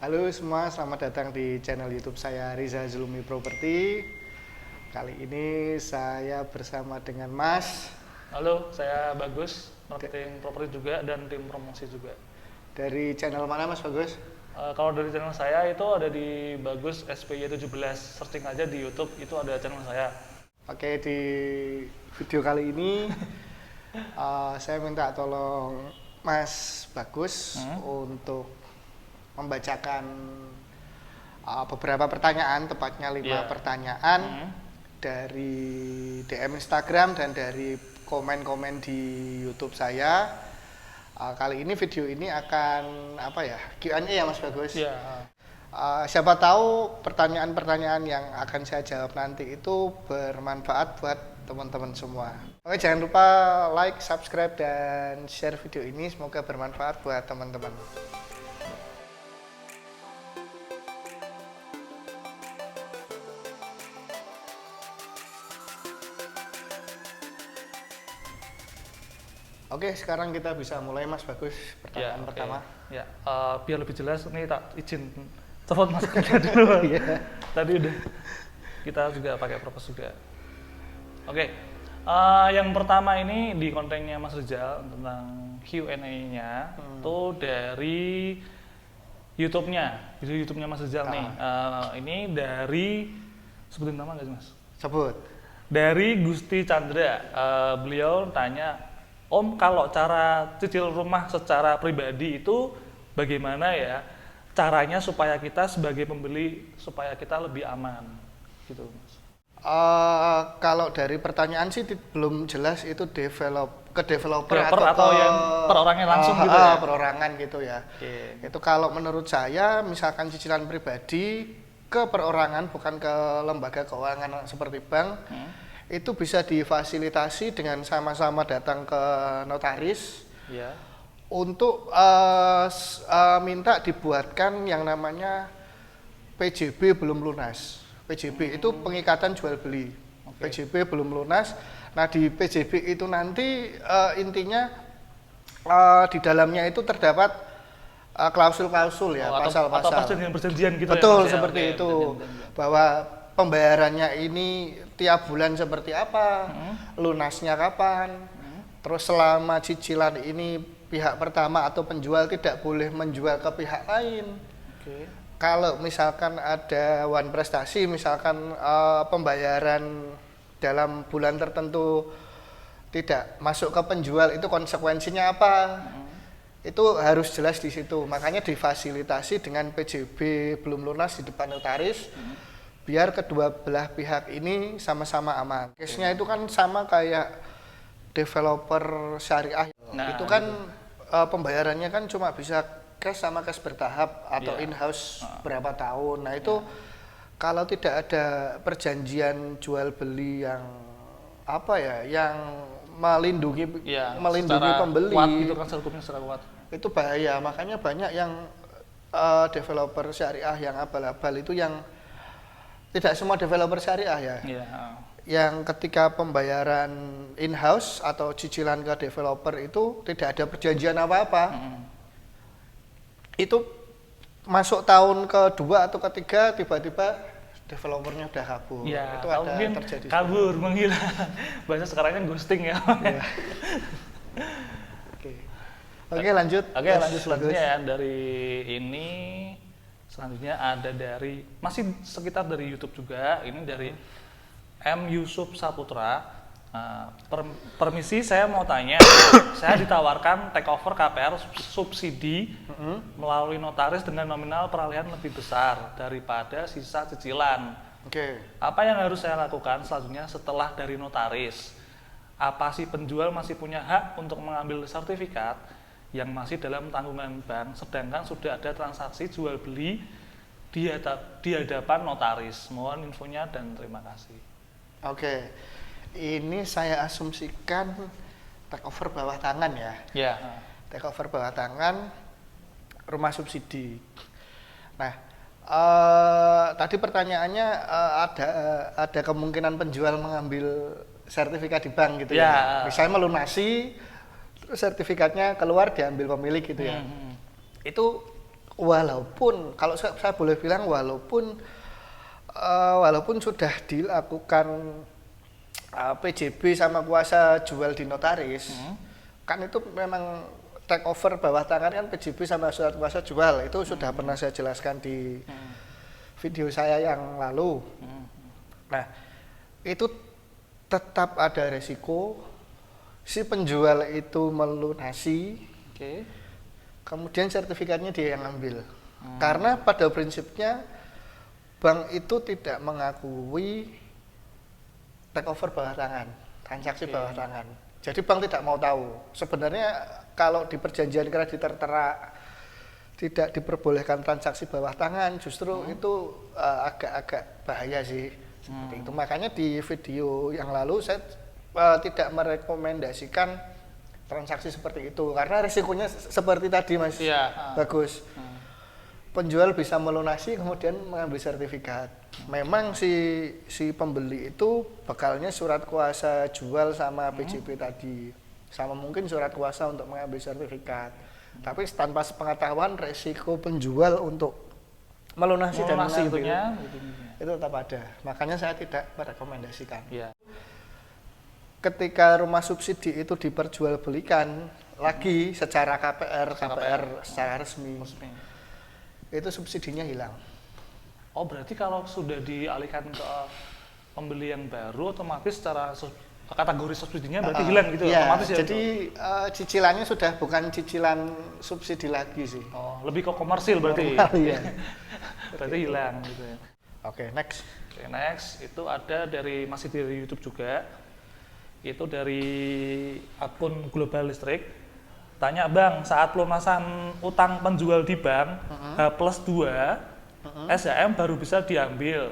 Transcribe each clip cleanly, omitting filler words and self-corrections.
Halo semua, selamat datang di channel YouTube saya Riza Zulmi Property. Kali ini saya bersama dengan Mas. Halo, saya Bagus, marketing properti juga dan tim promosi juga. Dari channel mana Mas Bagus? Kalau dari channel saya itu ada di Bagus SPY 17, searching aja di YouTube itu ada channel saya. Oke, di video kali ini saya minta tolong Mas Bagus untuk membacakan beberapa pertanyaan, tepatnya 5 pertanyaan dari DM Instagram dan dari komen-komen di YouTube saya. Kali ini video ini akan Q&A ya Mas Bagus. Siapa tahu pertanyaan-pertanyaan yang akan saya jawab nanti itu bermanfaat buat teman-teman semua. Oke, jangan lupa like, subscribe, dan share video ini. Semoga bermanfaat buat teman-teman. Oke, sekarang kita bisa mulai Mas Bagus. Pertanyaan pertama. Biar lebih jelas, ini tak izin telepon masuknya dulu. Tadi udah kita juga pakai propos juga. Yang pertama ini di kontennya Mas Rizal tentang Q&A-nya itu dari YouTube-nya, video YouTube-nya Mas Rizal nih. Ini dari, sebutin nama nggak sih Mas? Sebut. Dari Gusti Chandra. Beliau tanya, Om, kalau cara cicil rumah secara pribadi itu bagaimana ya caranya supaya kita sebagai pembeli supaya kita lebih aman gitu Mas? Kalau dari pertanyaan sih belum jelas itu developer atau yang perorangan langsung gitu ya? Perorangan gitu ya. Itu kalau menurut saya misalkan cicilan pribadi ke perorangan bukan ke lembaga keuangan seperti bank, itu bisa difasilitasi dengan sama-sama datang ke notaris untuk minta dibuatkan yang namanya PJB belum lunas. PJB itu pengikatan jual beli. PJB belum lunas. Nah, di PJB itu nanti intinya di dalamnya itu terdapat klausul-klausul ya, pasal-pasal. Atau perjanjian gitu. Betul, ya, seperti itu. Bahwa pembayarannya ini tiap bulan seperti apa, lunasnya kapan, terus selama cicilan ini pihak pertama atau penjual tidak boleh menjual ke pihak lain. Kalau misalkan ada one prestasi, misalkan pembayaran dalam bulan tertentu tidak masuk ke penjual, itu konsekuensinya apa? Itu harus jelas di situ. Makanya difasilitasi dengan PJB belum lunas di depan notaris. Biar kedua belah pihak ini sama-sama aman. Case-nya itu kan sama kayak developer syariah. Itu kan pembayarannya kan cuma bisa cash sama cash bertahap atau in-house berapa tahun. Nah itu kalau tidak ada perjanjian jual beli yang yang melindungi pembeli, kuat gitu kan, hukumnya secara kuat. Itu bahaya. Makanya banyak yang developer syariah yang abal-abal itu yang tidak semua developer syariah ya. Yang ketika pembayaran in-house atau cicilan ke developer itu tidak ada perjanjian apa-apa. Itu masuk tahun kedua atau ketiga tiba-tiba developernya udah kabur. Itu ada terjadi. Kabur, menghilang. Bahasa sekarang kan ghosting ya. Oke, lanjut. Lanjut selanjutnya ya. Dari ini selanjutnya ada dari masih sekitar dari YouTube juga. Ini dari M Yusuf Saputra. Permisi, saya mau tanya. Saya ditawarkan take over KPR subsidi melalui notaris dengan nominal peralihan lebih besar daripada sisa cicilan. Apa yang harus saya lakukan selanjutnya setelah dari notaris? Apa si penjual masih punya hak untuk mengambil sertifikat yang masih dalam tanggungan bank, sedangkan sudah ada transaksi jual beli di hadapan notaris? Mohon infonya dan terima kasih. Ini saya asumsikan take over bawah tangan ya. Take over bawah tangan rumah subsidi. Nah, tadi pertanyaannya ada kemungkinan penjual mengambil sertifikat di bank gitu ya. Misalnya melunasi, sertifikatnya keluar diambil pemilik gitu ya. Itu walaupun kalau saya boleh bilang walaupun sudah dilakukan PJB sama kuasa jual di notaris, kan itu memang take over bawah tangan kan PJB sama surat kuasa jual itu sudah pernah saya jelaskan di video saya yang lalu. Nah, itu tetap ada resiko si penjual itu melunasi, kemudian sertifikatnya dia yang ambil. Karena pada prinsipnya bank itu tidak mengakui take over bawah tangan, transaksi bawah tangan. Jadi bank tidak mau tahu. Sebenarnya kalau di perjanjian kredit tertera tidak diperbolehkan transaksi bawah tangan, justru itu agak-agak bahaya sih. Seperti itu. Makanya di video yang lalu saya tidak merekomendasikan transaksi seperti itu karena risikonya seperti tadi Mas. Bagus. Penjual bisa melunasi kemudian mengambil sertifikat. Memang si pembeli itu bekalnya surat kuasa jual sama PJB tadi, sama mungkin surat kuasa untuk mengambil sertifikat. Tapi tanpa sepengetahuan resiko penjual untuk melunasi dan mengambil itu tetap ada. Makanya saya tidak merekomendasikan. Ketika rumah subsidi itu diperjualbelikan lagi secara KPR secara resmi. Itu subsidinya hilang. Oh, berarti kalau sudah dialihkan ke pembeli yang baru otomatis secara kategori subsidinya berarti hilang gitu otomatis ya. Jadi cicilannya sudah bukan cicilan subsidi lagi sih. Oh, lebih ke komersil berarti. Iya. Berarti hilang gitu ya. Oke, next. Next itu ada masih dari YouTube juga. Itu dari akun Global Listrik. Tanya Bang, saat lunasan utang penjual di bank H+2 SHM baru bisa diambil.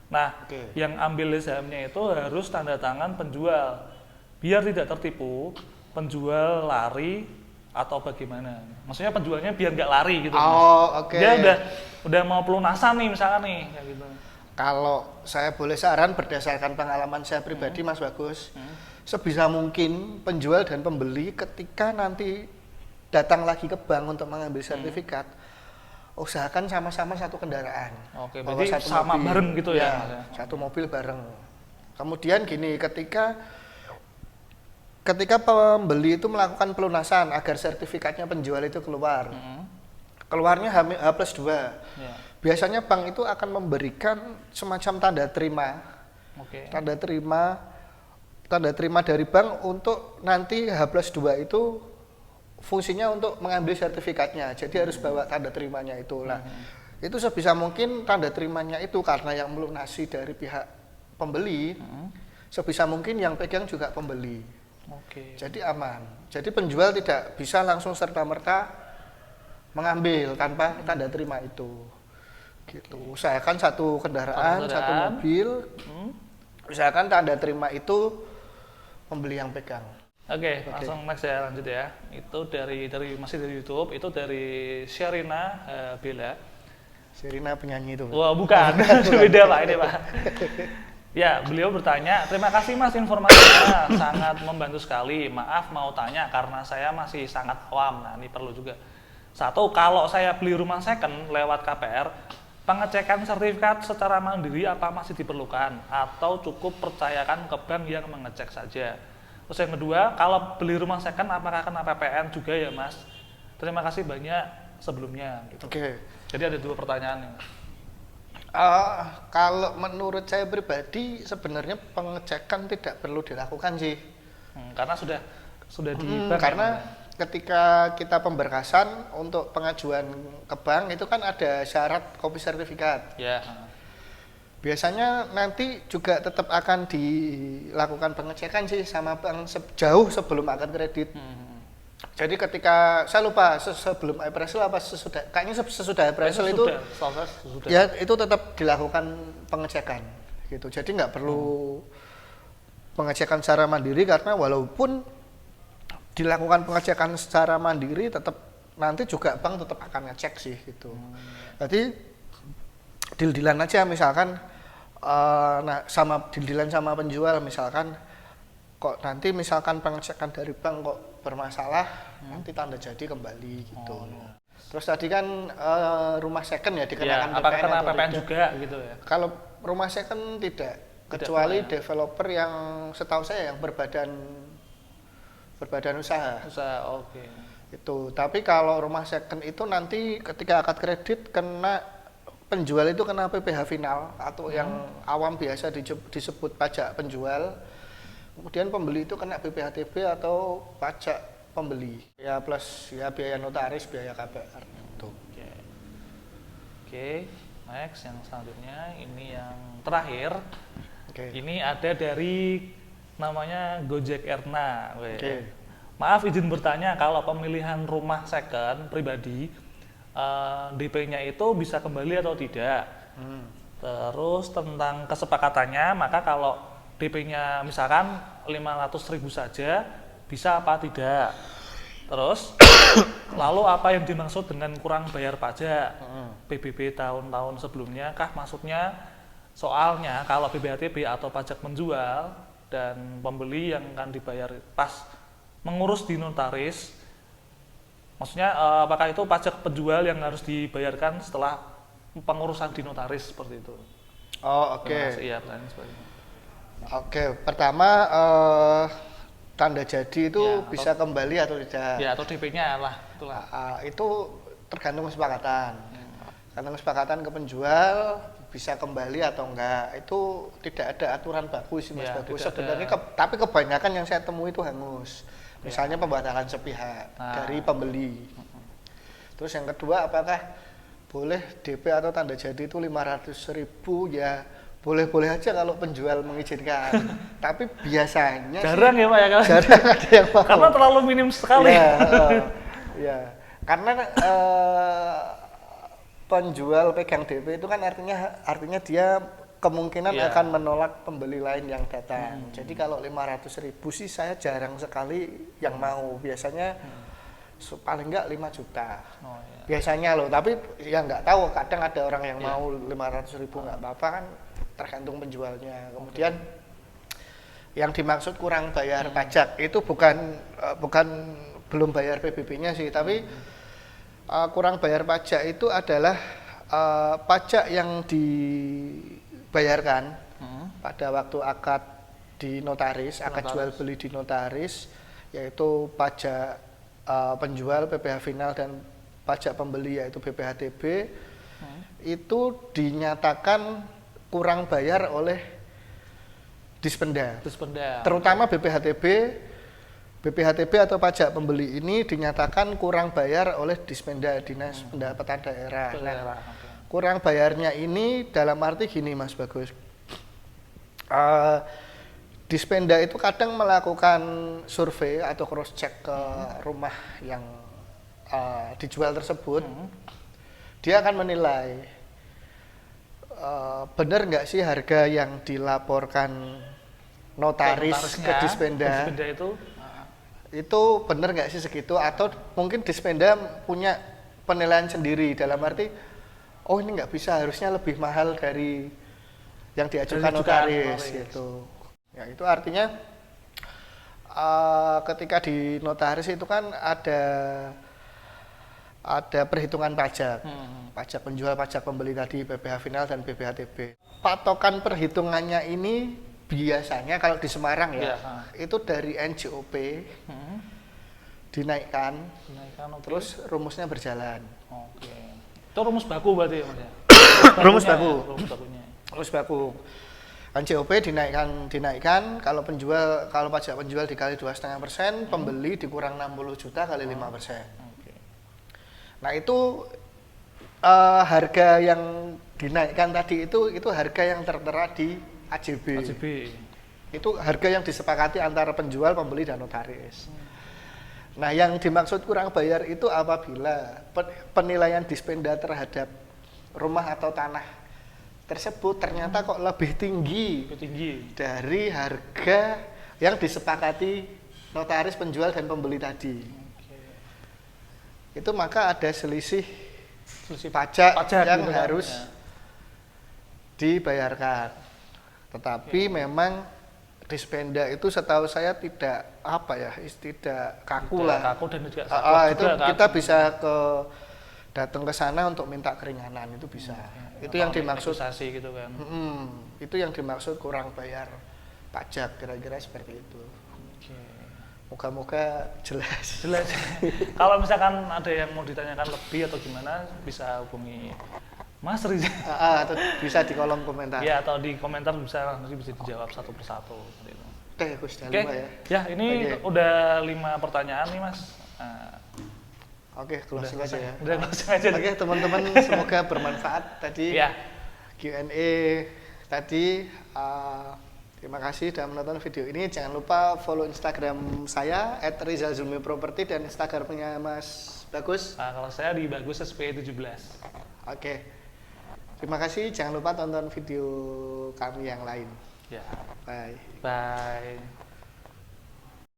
Nah, yang ambil SHM-nya itu harus tanda tangan penjual. Biar tidak tertipu, penjual lari atau bagaimana? Maksudnya penjualnya biar nggak lari gitu. Dia udah mau pelunasan nih misalkan nih kayak gitu. Kalau saya boleh saran berdasarkan pengalaman saya pribadi Mas Bagus, sebisa mungkin penjual dan pembeli ketika nanti datang lagi ke bank untuk mengambil sertifikat, usahakan sama-sama satu kendaraan. Oke, berarti sama mobil, bareng gitu ya? Satu mobil bareng. Kemudian gini, ketika pembeli itu melakukan pelunasan agar sertifikatnya penjual itu keluar, keluarnya H+2. Biasanya bank itu akan memberikan semacam tanda terima, tanda terima dari bank untuk nanti H+2 itu fungsinya untuk mengambil sertifikatnya, jadi harus bawa tanda terimanya itu. Nah, itu sebisa mungkin tanda terimanya itu karena yang melunasi dari pihak pembeli, sebisa mungkin yang pegang juga pembeli. Jadi aman. Jadi penjual tidak bisa langsung serta-merta mengambil tanpa tanda terima itu. Gitu. Usahakan satu kendaraan, satu mobil. Usahakan tanda terima itu pembeli yang pegang. Oke, langsung next ya, lanjut ya. Itu dari masih dari YouTube, itu dari Sherina Bella. Sherina penyanyi itu. Wah, bukan. Beda Pak, ini Pak. Ya, beliau bertanya, terima kasih Mas informasinya, sangat membantu sekali. Maaf mau tanya karena saya masih sangat awam. Nah, ini perlu juga. Satu, kalau saya beli rumah second lewat KPR, pengecekan sertifikat secara mandiri apa masih diperlukan? Atau cukup percayakan ke bank yang mengecek saja? Terus yang kedua, kalau beli rumah second apakah kena PPN juga ya Mas? Terima kasih banyak sebelumnya. Gitu. Jadi ada dua pertanyaan. Kalau menurut saya pribadi sebenarnya pengecekan tidak perlu dilakukan sih. Karena sudah di bank. Karena ketika kita pemberkasan untuk pengajuan ke bank itu kan ada syarat kopi sertifikat. Biasanya nanti juga tetap akan dilakukan pengecekan sih sama bank jauh sebelum akad kredit. Jadi ketika saya lupa sebelum appraisal apa sesudah, kayaknya sesudah appraisal itu ya itu tetap dilakukan pengecekan gitu. Jadi nggak perlu pengecekan secara mandiri karena walaupun dilakukan pengecekan secara mandiri tetap nanti juga bank tetap akan ngecek sih gitu. Jadi deal-dealan aja misalkan sama deal-dealan sama penjual misalkan kok nanti misalkan pengecekan dari bank kok bermasalah nanti tanda jadi kembali gitu. Terus tadi kan rumah second ya dikenakan Ya, apakah PPN kena atau PPN tidak? juga gitu ya? Kalau rumah second tidak, kecuali kena ya? developer yang setahu saya yang berbadan usaha. Usaha, oke. Itu. Tapi kalau rumah second itu nanti ketika akad kredit kena penjual itu kena PPh final atau yang awam biasa disebut pajak penjual. Kemudian pembeli itu kena BPHTB atau pajak pembeli. Ya plus ya biaya notaris, biaya KPR itu. Oke. Oke, next yang selanjutnya ini yang terakhir. Oke. Ini ada dari namanya Gojek Erna. Oke. Maaf izin bertanya, kalau pemilihan rumah second pribadi DP-nya itu bisa kembali atau tidak? Terus tentang kesepakatannya, maka kalau DP-nya misalkan 500.000 saja, bisa apa tidak? Terus lalu apa yang dimaksud dengan kurang bayar pajak PBB tahun-tahun sebelumnya? Kah maksudnya soalnya kalau BPHTB atau pajak menjual dan pembeli yang akan dibayar pas mengurus di notaris, maksudnya apakah itu pajak penjual yang harus dibayarkan setelah pengurusan di notaris seperti itu? Oh, oke. Iya, pertanyaan sebagainya. Oke, pertama tanda jadi itu Ya, bisa kembali atau tidak? Ya, atau DP-nya lah, itulah. Itu tergantung kesepakatan. Tergantung kesepakatan ke penjual bisa kembali atau enggak. Itu tidak ada aturan baku sih Mas Ya, Bagus. tidak Sebenarnya ada. tapi kebanyakan yang saya temui itu hangus. Misalnya pembatalan sepihak dari pembeli. Terus yang kedua, apakah boleh DP atau tanda jadi itu 500.000? Ya boleh-boleh aja kalau penjual mengizinkan. Tapi biasanya Jarang ya Pak ya kan? jarang ada yang mau. Karena terlalu minim sekali. Ya, ya. Karena penjual pegang DP itu kan artinya dia kemungkinan Iya. akan menolak pembeli lain yang datang. Jadi kalau 500.000 sih saya jarang sekali yang mau. Biasanya paling enggak 5 juta. Oh, iya. Biasanya loh, tapi ya nggak tahu, kadang ada orang yang mau 500.000 nggak apa-apa kan, tergantung penjualnya. Kemudian yang dimaksud kurang bayar pajak itu bukan belum bayar PBB-nya sih, tapi kurang bayar pajak itu adalah pajak yang dibayarkan pada waktu akad di notaris, akad jual beli di notaris, yaitu pajak penjual PPh final dan pajak pembeli yaitu BPHTB, itu dinyatakan kurang bayar oleh Dispenda. Terutama BPHTB atau pajak pembeli ini dinyatakan kurang bayar oleh Dispenda, Dinas Pendapatan Daerah. Nah, kurang bayarnya ini dalam arti gini Mas Bagus. Dispenda itu kadang melakukan survei atau cross check ke rumah yang dijual tersebut. Dia akan menilai benar nggak sih harga yang dilaporkan notaris ke Dispenda itu benar nggak sih segitu, atau mungkin Dispenda punya penilaian sendiri dalam arti oh ini nggak bisa, harusnya lebih mahal dari yang diajukan notaris gitu. Ya itu artinya ketika di notaris itu kan ada perhitungan pajak, pajak penjual, pajak pembeli tadi, PPh final dan BPHTB. Patokan perhitungannya ini biasanya kalau di Semarang ya, itu dari NJOP dinaikkan, terus rumusnya berjalan. Oke. Itu rumus baku berarti ya Mas ya? Rumus baku. Ya, rumus bakunya. Rumus baku. NJOP dinaikkan, kalau pajak penjual dikali 2,5%, pembeli dikurang 60 juta kali 5%. Nah itu harga yang dinaikkan tadi itu harga yang tertera di AJB. Itu harga yang disepakati antara penjual, pembeli dan notaris. Nah yang dimaksud kurang bayar itu apabila penilaian Dispenda terhadap rumah atau tanah tersebut ternyata kok lebih tinggi dari harga yang disepakati notaris, penjual dan pembeli tadi. Itu maka ada selisih pajak yang gitu harus dibayarkan. Tetapi memang Dispenda itu setahu saya tidak kaku lah. Kaku dan juga itu kita bisa ke datang ke sana untuk minta keringanan itu bisa. Itu yang dimaksud. Negosiasi gitu kan. Itu yang dimaksud kurang bayar pajak, kira-kira seperti itu. Oke. Moga-moga jelas. Jelas. Kalau misalkan ada yang mau ditanyakan lebih atau gimana, bisa hubungi Mas Rizal. Atau bisa di kolom komentar. Ya, atau di komentar nanti bisa dijawab satu persatu. Gitu. Oke, sudah Oke. 5 ya. Ya, ini udah 5 pertanyaan nih Mas. Oke, closing aja ya. Udah closing aja. Oke, teman-teman, semoga bermanfaat tadi. Ya. Q&A tadi. Terima kasih sudah menonton video ini. Jangan lupa follow Instagram saya @rizalzulmiproperty dan Instagramnya Mas Bagus. Kalau saya di Bagus SPE17. Oke. Terima kasih. Jangan lupa tonton video kami yang lain. Ya. Bye. Bye.